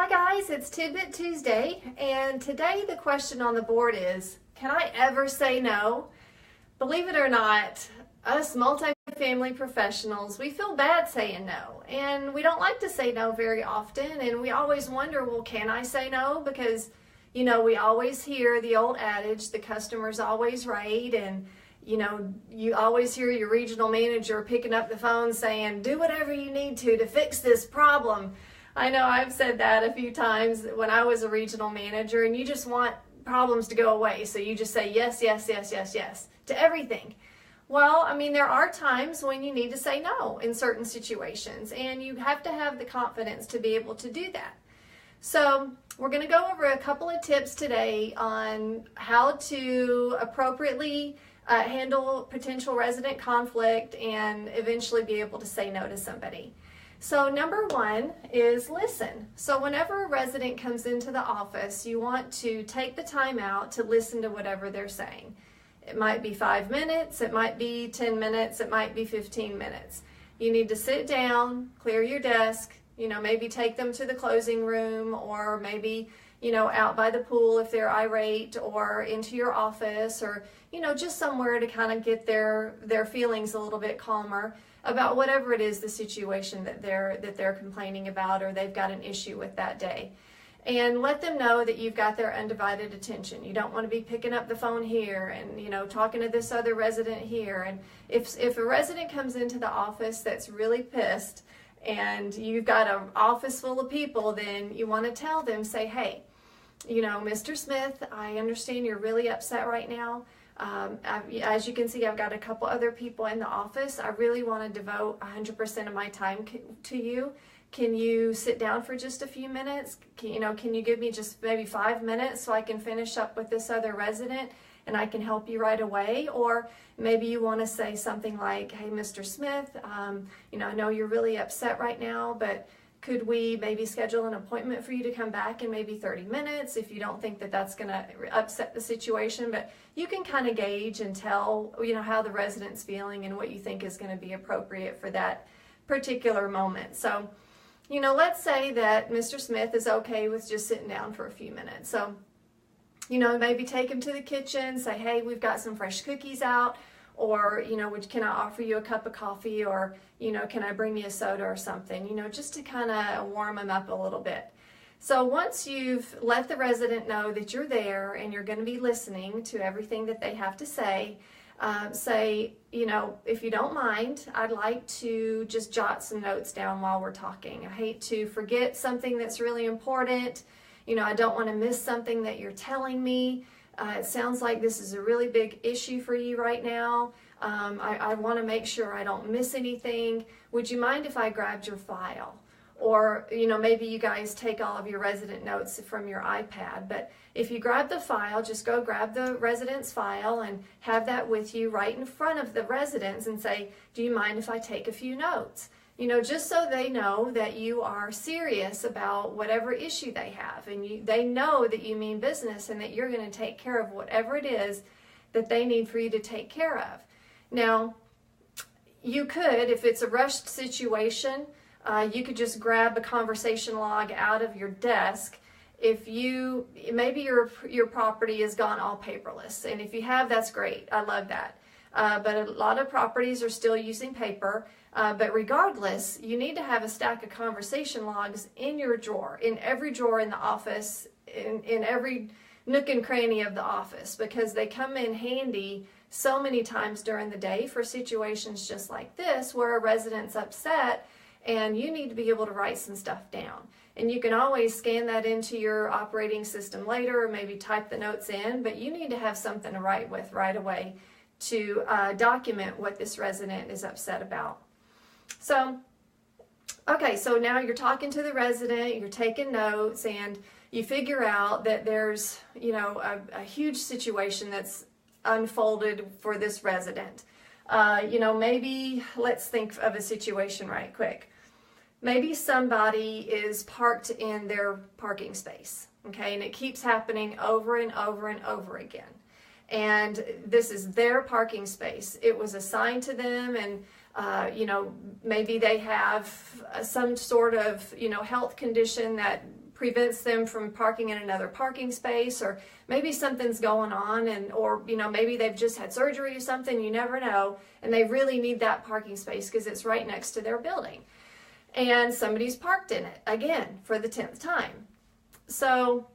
Hi guys, it's Tidbit Tuesday, and today the question on the board is, can I ever say no? Believe it or not, us multifamily professionals, we feel bad saying no, and we don't like to say no very often, and we always wonder, well, can I say no? Because, we always hear the old adage, the customer's always right, and you always hear your regional manager picking up the phone saying, do whatever you need to fix this problem. I know I've said that a few times when I was a regional manager, and you just want problems to go away. So you just say yes, yes, yes, yes, yes to everything. Well, there are times when you need to say no in certain situations, and you have to have the confidence to be able to do that. So we're going to go over a couple of tips today on how to appropriately handle potential resident conflict and eventually be able to say no to somebody. So number one is listen. So whenever a resident comes into the office, you want to take the time out to listen to whatever they're saying. It might be 5 minutes, it might be 10 minutes, it might be 15 minutes. You need to sit down, clear your desk, maybe take them to the closing room, or maybe, out by the pool if they're irate, or into your office, or, just somewhere to kind of get their feelings a little bit calmer about whatever it is the situation that they're complaining about or they've got an issue with that day. And let them know that you've got their undivided attention. You don't want to be picking up the phone here and talking to this other resident here. And if a resident comes into the office that's really pissed and you've got an office full of people, then you want to tell them, say, hey, Mr. Smith, I understand you're really upset right now. As you can see, I've got a couple other people in the office. I really want to devote 100% of my time to you. Can you sit down for just a few minutes? Can you give me just maybe 5 minutes so I can finish up with this other resident and I can help you right away? Or maybe you want to say something like, hey, Mr. Smith, I know you're really upset right now, but could we maybe schedule an appointment for you to come back in maybe 30 minutes if you don't think that that's going to upset the situation? But you can kind of gauge and tell, how the resident's feeling and what you think is going to be appropriate for that particular moment. So, let's say that Mr. Smith is okay with just sitting down for a few minutes. So, maybe take him to the kitchen, say, hey, we've got some fresh cookies out. Or, can I offer you a cup of coffee, or, can I bring you a soda or something, just to kind of warm them up a little bit. So once you've let the resident know that you're there and you're going to be listening to everything that they have to say, say, if you don't mind, I'd like to just jot some notes down while we're talking. I hate to forget something that's really important. I don't want to miss something that you're telling me. It sounds like this is a really big issue for you right now. I want to make sure I don't miss anything. Would you mind if I grabbed your file? Or, maybe you guys take all of your resident notes from your iPad. But if you grab the file, just go grab the resident's file and have that with you right in front of the residents and say, do you mind if I take a few notes? Just so they know that you are serious about whatever issue they have, and they know that you mean business and that you're going to take care of whatever it is that they need for you to take care of. Now, you could, if it's a rushed situation, you could just grab a conversation log out of your desk. Maybe your property has gone all paperless, and if you have, that's great. I love that. But a lot of properties are still using paper. But regardless, you need to have a stack of conversation logs in your drawer, in every drawer in the office, in every nook and cranny of the office, because they come in handy so many times during the day for situations just like this where a resident's upset and you need to be able to write some stuff down. And you can always scan that into your operating system later or maybe type the notes in, but you need to have something to write with right away to document what this resident is upset about. So, okay, so now you're talking to the resident, you're taking notes, and you figure out that there's, a huge situation that's unfolded for this resident. Maybe let's think of a situation right quick. Maybe somebody is parked in their parking space, okay, and it keeps happening over and over and over again. And this is their parking space. It was assigned to them, and maybe they have some sort of, health condition that prevents them from parking in another parking space, or maybe something's going on, or maybe they've just had surgery or something, you never know, and they really need that parking space because it's right next to their building. And somebody's parked in it, again, for the 10th time. So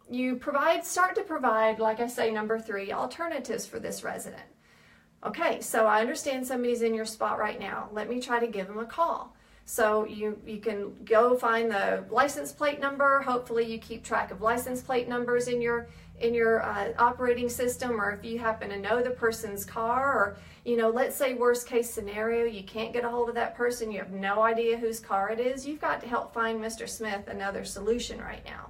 you start to provide, like I say, number 3, alternatives for this resident. Okay, so I understand somebody's in your spot right now. Let me try to give them a call. So you can go find the license plate number. Hopefully you keep track of license plate numbers in your operating system, or if you happen to know the person's car, or let's say worst case scenario, you can't get a hold of that person, you have no idea whose car it is. You've got to help find Mr. Smith another solution right now.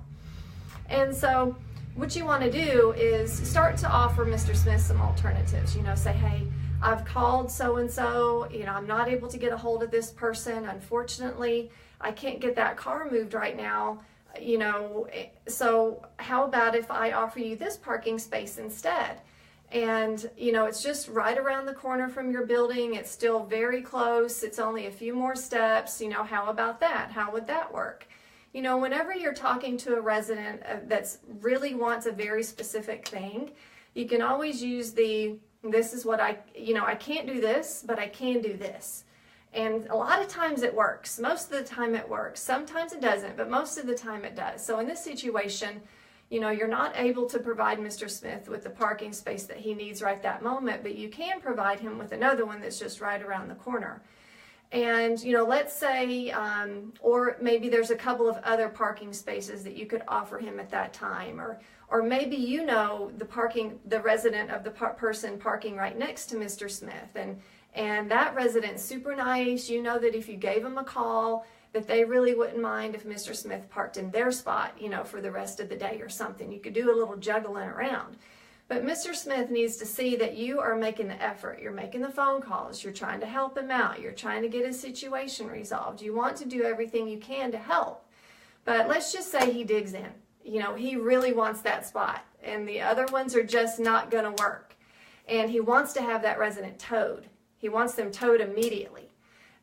And so what you want to do is start to offer Mr. Smith some alternatives. Say, hey, I've called so-and-so, I'm not able to get a hold of this person. Unfortunately, I can't get that car moved right now, so how about if I offer you this parking space instead? And, it's just right around the corner from your building. It's still very close. It's only a few more steps. How about that? How would that work? Whenever you're talking to a resident that's really wants a very specific thing, you can always use this is what I can't do this, but I can do this. And a lot of times it works. Most of the time it works. Sometimes it doesn't, but most of the time it does. So in this situation, you're not able to provide Mr. Smith with the parking space that he needs right that moment, but you can provide him with another one that's just right around the corner. And, let's say, or maybe there's a couple of other parking spaces that you could offer him at that time, or maybe the resident of the person parking right next to Mr. Smith, and that resident's super nice. That if you gave him a call, that they really wouldn't mind if Mr. Smith parked in their spot, for the rest of the day or something. You could do a little juggling around. But Mr. Smith needs to see that you are making the effort. You're making the phone calls. You're trying to help him out. You're trying to get his situation resolved. You want to do everything you can to help. But let's just say he digs in. He really wants that spot, and the other ones are just not going to work. And he wants to have that resident towed. He wants them towed immediately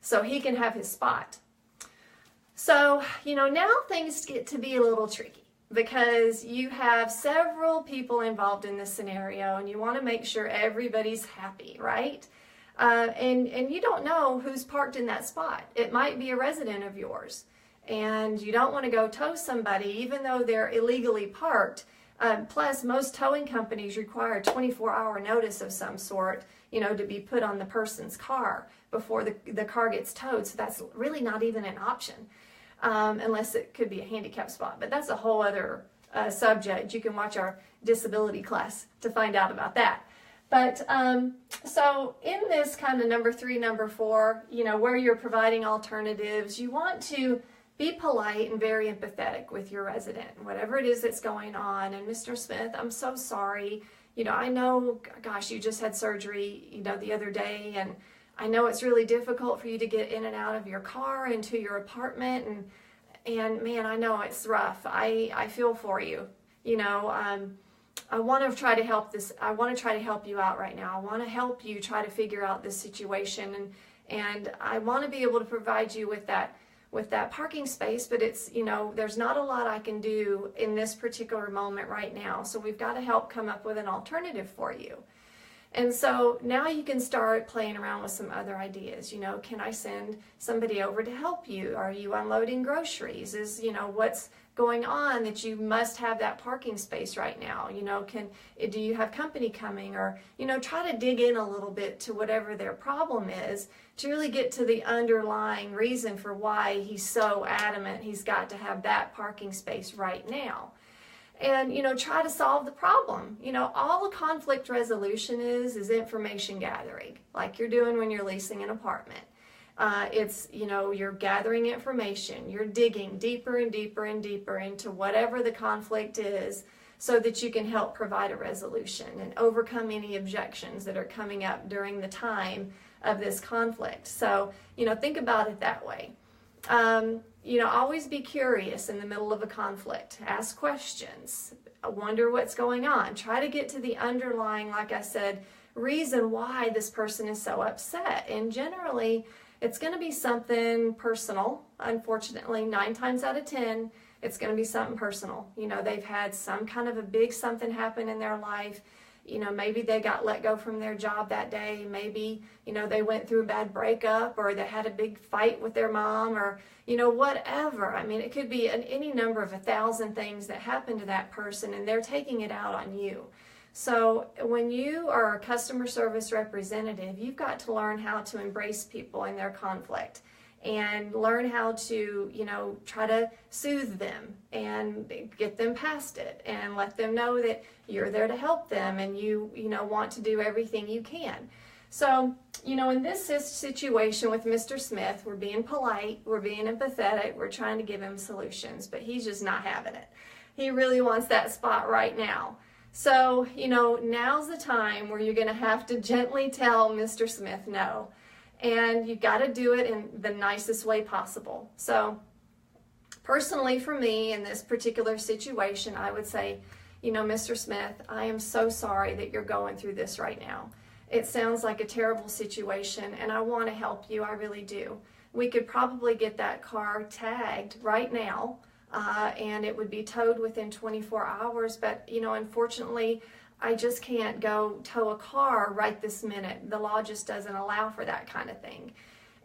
so he can have his spot. So, now things get to be a little tricky, because you have several people involved in this scenario, and you want to make sure everybody's happy, right? And you don't know who's parked in that spot. It might be a resident of yours, and you don't want to go tow somebody even though they're illegally parked. Plus, most towing companies require a 24-hour notice of some sort, to be put on the person's car before the car gets towed. So that's really not even an option. Unless it could be a handicap spot. But that's a whole other subject. You can watch our disability class to find out about that. But so in this kind of number 3, number 4, where you're providing alternatives, you want to be polite and very empathetic with your resident, whatever it is that's going on. And Mr. Smith, I'm so sorry. I know, gosh, you just had surgery, the other day, and I know it's really difficult for you to get in and out of your car and to your apartment, and man, I know it's rough. I feel for you. I want to try to help this. I want to try to help you out right now. I want to help you try to figure out this situation, and I want to be able to provide you with that parking space, but it's, there's not a lot I can do in this particular moment right now. So we've got to help come up with an alternative for you. And so now you can start playing around with some other ideas. Can I send somebody over to help you? Are you unloading groceries? What's going on that you must have that parking space right now? Do you have company coming? Or, try to dig in a little bit to whatever their problem is to really get to the underlying reason for why he's so adamant he's got to have that parking space right now. And, try to solve the problem. All a conflict resolution is information gathering, like you're doing when you're leasing an apartment. It's, you're gathering information. You're digging deeper and deeper and deeper into whatever the conflict is so that you can help provide a resolution and overcome any objections that are coming up during the time of this conflict. So, think about it that way. Always be curious in the middle of a conflict. Ask questions. Wonder what's going on. Try to get to the underlying, like I said, reason why this person is so upset. And generally, it's going to be something personal. Unfortunately, 9 times out of 10, it's going to be something personal. You know, they've had some kind of a big something happen in their life. You know, maybe they got let go from their job that day. Maybe, you know, they went through a bad breakup, or they had a big fight with their mom, or, you know, whatever. I mean, it could be any number of 1,000 things that happen to that person, and they're taking it out on you. So when you are a customer service representative, you've got to learn how to embrace people in their conflict and learn how to, you know, try to soothe them and get them past it and let them know that you're there to help them and you know, want to do everything you can. So, you know, in this situation with Mr. Smith, we're being polite, we're being empathetic, we're trying to give him solutions, but he's just not having it. He really wants that spot right now. So, you know, now's the time where you're going to have to gently tell Mr. Smith no. And you've got to do it in the nicest way possible. So, personally for me, in this particular situation, I would say, you know, Mr. Smith, I am so sorry that you're going through this right now. It sounds like a terrible situation, and I want to help you. I really do. We could probably get that car tagged right now. And it would be towed within 24 hours, but, you know, unfortunately, I just can't go tow a car right this minute. The law just doesn't allow for that kind of thing.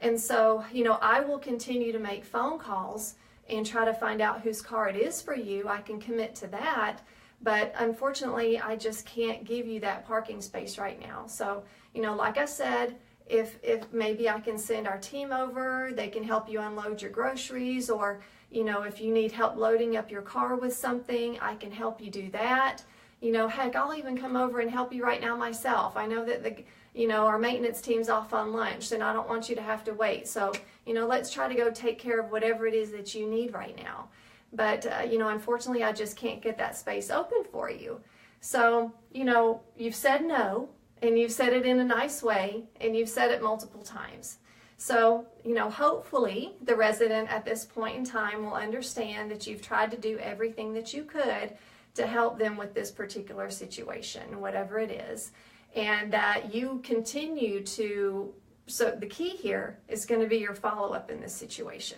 And so, you know, I will continue to make phone calls and try to find out whose car it is for you. I can commit to that, but unfortunately, I just can't give you that parking space right now. So, you know, like I said, if maybe I can send our team over, they can help you unload your groceries, or, you know, if you need help loading up your car with something, I can help you do that. You know, heck, I'll even come over and help you right now myself. I know that you know, our maintenance team's off on lunch, and I don't want you to have to wait. So, you know, let's try to go take care of whatever it is that you need right now. But, you know, unfortunately, I just can't get that space open for you. So, you know, you've said no, and you've said it in a nice way, and you've said it multiple times. So, you know, hopefully the resident at this point in time will understand that you've tried to do everything that you could to help them with this particular situation, whatever it is, and that you continue to, so the key here is going to be your follow-up in this situation.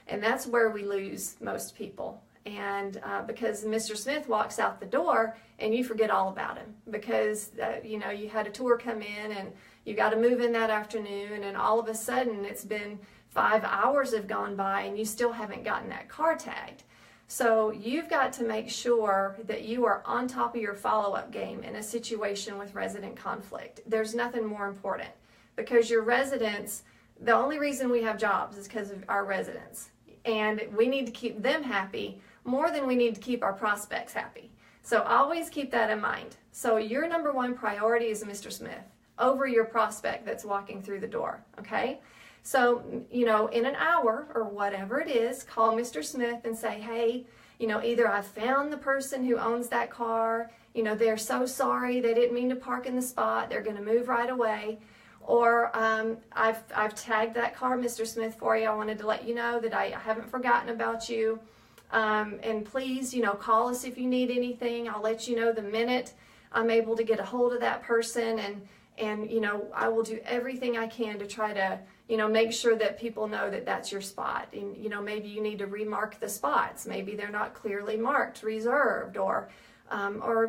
And that's where we lose most people. And because Mr. Smith walks out the door and you forget all about him because, you know, you had a tour come in and you got to move in that afternoon, and all of a sudden it's been 5 hours have gone by and you still haven't gotten that car tagged. So you've got to make sure that you are on top of your follow-up game in a situation with resident conflict. There's nothing more important, because your residents, the only reason we have jobs is because of our residents. And we need to keep them happy more than we need to keep our prospects happy. So always keep that in mind. So your number one priority is Mr. Smith over your prospect that's walking through the door, okay? So, you know, in an hour or whatever it is, call Mr. Smith and say, hey, you know, either I found the person who owns that car, you know, they're so sorry, they didn't mean to park in the spot, they're going to move right away. Or I've tagged that car, Mr. Smith, for you. I wanted to let you know that I haven't forgotten about you. And please, you know, call us if you need anything. I'll let you know the minute I'm able to get a hold of that person. And you know, I will do everything I can to try to, you know, make sure that people know that that's your spot. And, you know, maybe you need to remark the spots. Maybe they're not clearly marked, reserved, or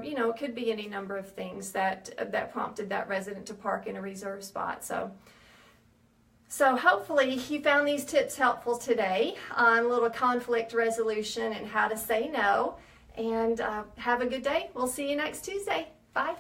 you know, it could be any number of things that prompted that resident to park in a reserved spot. So hopefully you found these tips helpful today on a little conflict resolution and how to say no. And have a good day. We'll see you next Tuesday. Bye.